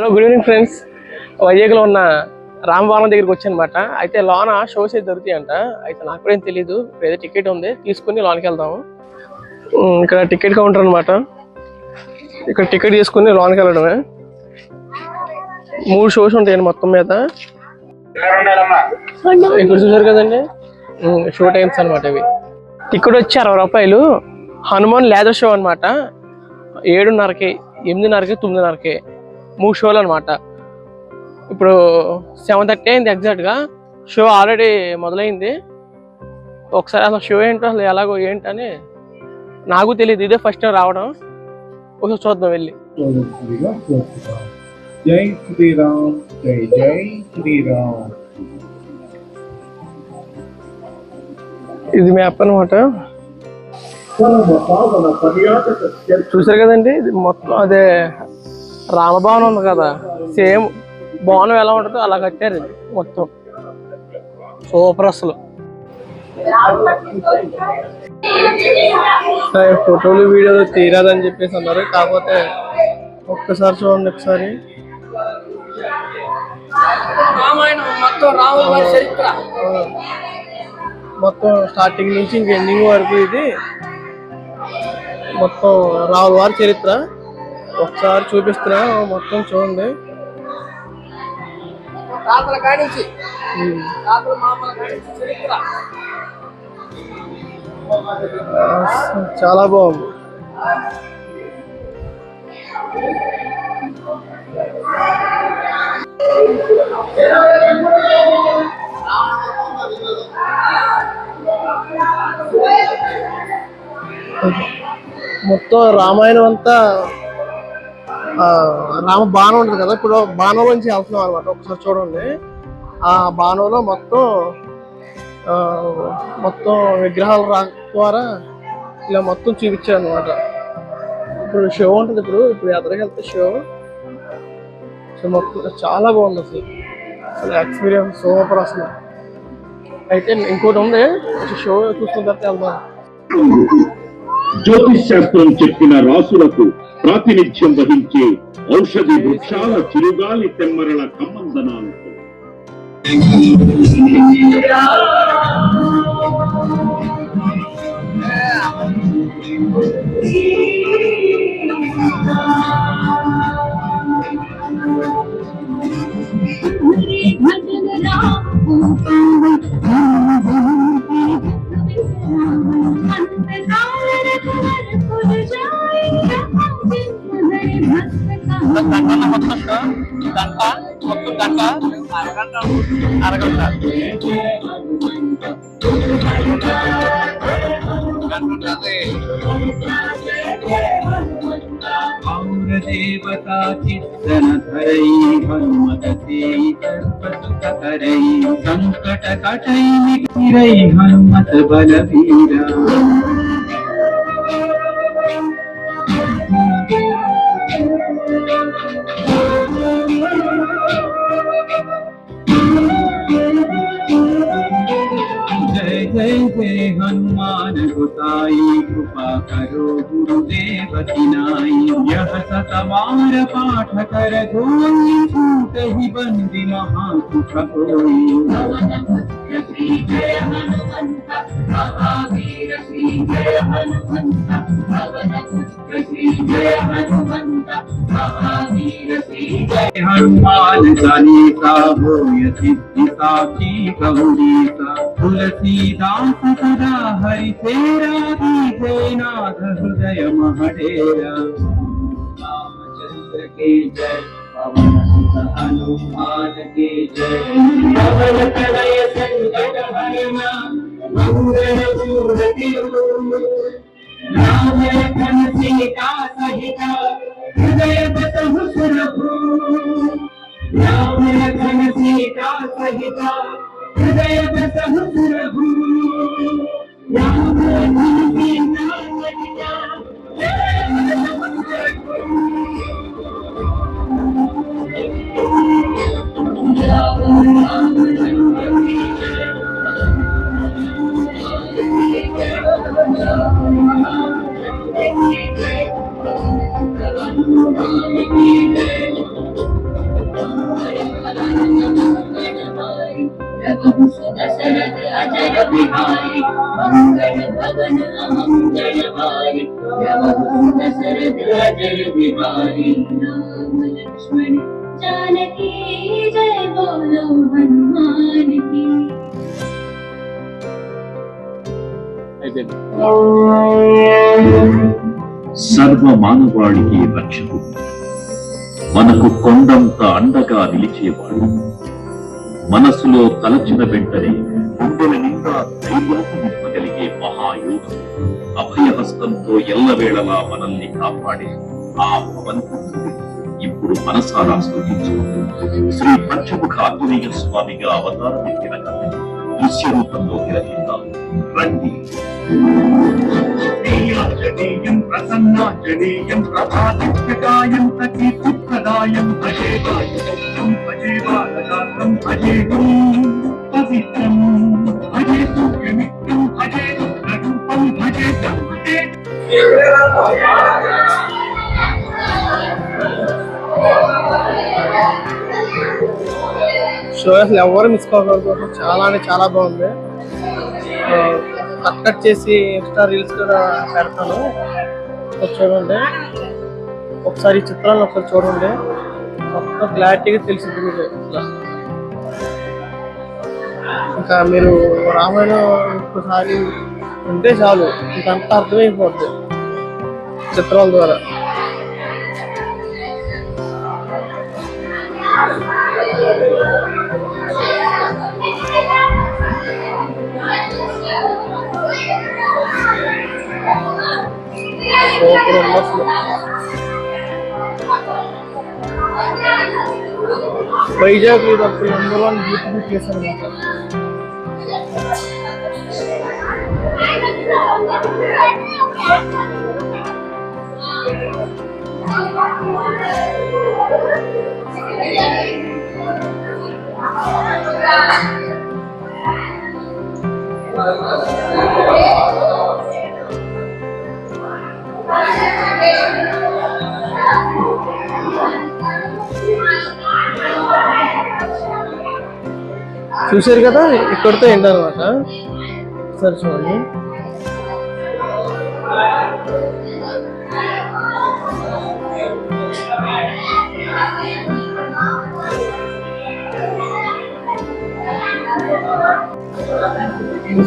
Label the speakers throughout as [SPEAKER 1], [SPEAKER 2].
[SPEAKER 1] Hello, good evening friends. వైజాగ్లో ఉన్న రామభవనం దగ్గరికి వచ్చానమాట. అయితే లోన షోస్ అయితే దొరుకుతాయంట. అయితే నాకు కూడా ఏం తెలీదు. ఏదో టికెట్ ఉంది, తీసుకుని లోనికి వెళ్దాము. ఇక్కడ టికెట్ కౌంటర్ అనమాట. ఇక్కడ టికెట్ తీసుకుని లోనికి వెళ్ళడమే. 3 షోస్ ఉంటాయండి మొత్తం మీద. ఇక్కడ చూసారు కదండి, షో టైమ్స్ అనమాట ఇవి. టికెట్ వచ్చి 60 రూపాయలు. హనుమాన్ లేదర్ షో అనమాట. 7:30కి, 8:30కి, 9:30కి 3 షోలు అనమాట. ఇప్పుడు 7:30 అయింది ఎగ్జాక్ట్గా. షో ఆల్రెడీ మొదలైంది. ఒకసారి అసలు షో ఏంటో, అసలు ఎలాగో ఏంటని నాకు తెలియదు. ఇదే ఫస్ట్ టైం రావడం. ఒకసారి చూద్దాం వెళ్ళి.
[SPEAKER 2] జై శ్రీరామ్, జై జై శ్రీరామ్.
[SPEAKER 1] ఇది మ్యాప్ అనమాట. చూసారు కదండి, ఇది మొత్తం అదే రామభవనం ఉంది కదా, సేమ్ భవనం ఎలా ఉంటుందో అలా కట్టారు. ఇది మొత్తం సూపర్ అసలు. ఫోటోలు వీడియోలు తీరాదని చెప్పేసి అన్నారు. కాకపోతే ఒక్కసారి చూడండి ఒకసారి. మొత్తం స్టార్టింగ్ నుంచి ఇంక ఎండింగ్ వరకు ఇది మొత్తం రాముల వారి చరిత్ర. ఒకసారి చూపిస్తున్నా, మొత్తం చూడండి. చాలా బాగుంది. మొత్తం రామాయణం అంతా రామ బాణం ఉంటుంది కదా, ఇప్పుడు బాణం నుంచి వెళ్తున్నాం అనమాట. ఒకసారి చూడండి, ఆ బాణంలో మొత్తం విగ్రహాల ద్వారా ఇలా మొత్తం చూపించారు అనమాట. ఇప్పుడు షో ఉంటుంది. ఇప్పుడు ఎదురుగా వెళ్తే షో మొత్తం చాలా బాగుంది అసలు ఎక్స్పీరియన్స్ సూపర్ అసలు. అయితే ఇంకోటి ఉంది, షో చూసుకున్న తర్వాత వెళ్దాం.
[SPEAKER 3] జ్యోతిష్ శాస్త్రం చెప్పిన రాసులకు ప్రాతినిధ్యం వహించే ఔషధి వృక్షాల చిరుగాలి తెమ్మరల కమ్మందనాలతో
[SPEAKER 4] देवता चित्तन धरई हनुमत सेई सर्व सुख करई संकट कटई मिटई हनुमत बलबीरा जय जय हनुमान गोसाई कृपा करो गुरुदेव नाई यह सतवार पाठ कर धोई छूट ही बंदी महासुख होई श्री जय हनुमंत महावीर श्री जय हनुमंत श्री जय हनुमंत महावीर श्री जय हनुमान चालीसा होय सिद्धि साक्षी गौरीसा तुलसीदास सदा हरि तेरा दीजे नाथ हृदय महडेरा रामचंद्र के जय पवन सुत हनुमान के जय पवन तनय संकट हरना मंगल मूर्ति राम लखन सीता सहित हृदय बसहु सुरभूमि राम लखन सीता सहित हृदय बसहु सुरभूमि राम लखन सीता सहित बिहारी मंगल भवन अमंगल हारी दशरथ अजय बिहारी राम लक्ष्मण जानकी जय बोलो हनुमान की
[SPEAKER 3] సర్వ మానవాళికి రక్షకుడు, మనకు కొండంత అండగా నిలిచేవాడు, మనసులో తలచిన వెంటనే గుండెల నిండా ధైర్యాన్ని నింపగలిగే మహాయోధుడు, అభయహస్తంతో ఎల్లవేళలా మనల్ని కాపాడే ఆ భగవంతుడు ఇప్పుడు మనసారా స్తుతించుకుంటూ శ్రీ పంచముఖ ఆంజనేయ స్వామిగా అవతారం ఎత్తిన కథ దృశ్య రూపంలో తిలకిద్దాం రండి.
[SPEAKER 2] శ్రీయాంజనేయం ప్రసన్నాంజనేయం ప్రభాదిత్యకాయం కీర్తిప్రదాయం భజే బాలకం భజే బాలకాంతం భజేహం పవిత్రం భజే సూర్యమిత్రం భజే రుద్రరూపం భజే ధర్మతే.
[SPEAKER 1] షో అసలు ఎవరు మిస్ కాకూడదు, చాలా అంటే చాలా బాగుంది. కట్ చేసి ఇన్స్టా రీల్స్ కూడా పెడతాను, చూడండి. ఒకసారి ఈ చిత్రాలను ఒకసారి చూడండి, మొత్తం క్లారిటీగా తెలిసింది మీకు. ఇంకా మీరు రామాయణం ఒక్కసారి ఉంటే చాలు, ఇంకంతా అర్థమైపోద్ది చిత్రాల ద్వారా. సూపర్ ఉంది అసలు. వైజాగ్ ఇది అసలు నంబర్ 1 బ్యూటిఫుల్ ప్లేస్ అనమాట. చూసారు కదా, ఇక్కడితో ఏంటనమాట. సరే చూడండి,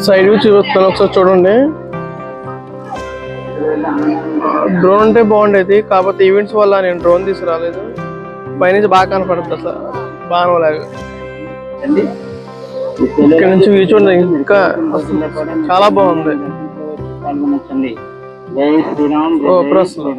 [SPEAKER 1] సైడ్ వ్యూ చూపిస్తాను ఒకసారి చూడండి. డ్రోన్ అంటే బాగుండేది, కాకపోతే ఈవెంట్స్ వల్ల నేను డ్రోన్ తీసుకురాలేదు. పైనుంచి బాగా కనపడుతుంది అసలు, బాగా లాగా. ఇక్కడ నుంచి వ్యూ చూడండి, ఇంకా చాలా బాగుంది.
[SPEAKER 5] జై శ్రీరామ్,
[SPEAKER 1] ఓ ప్రస్తుతం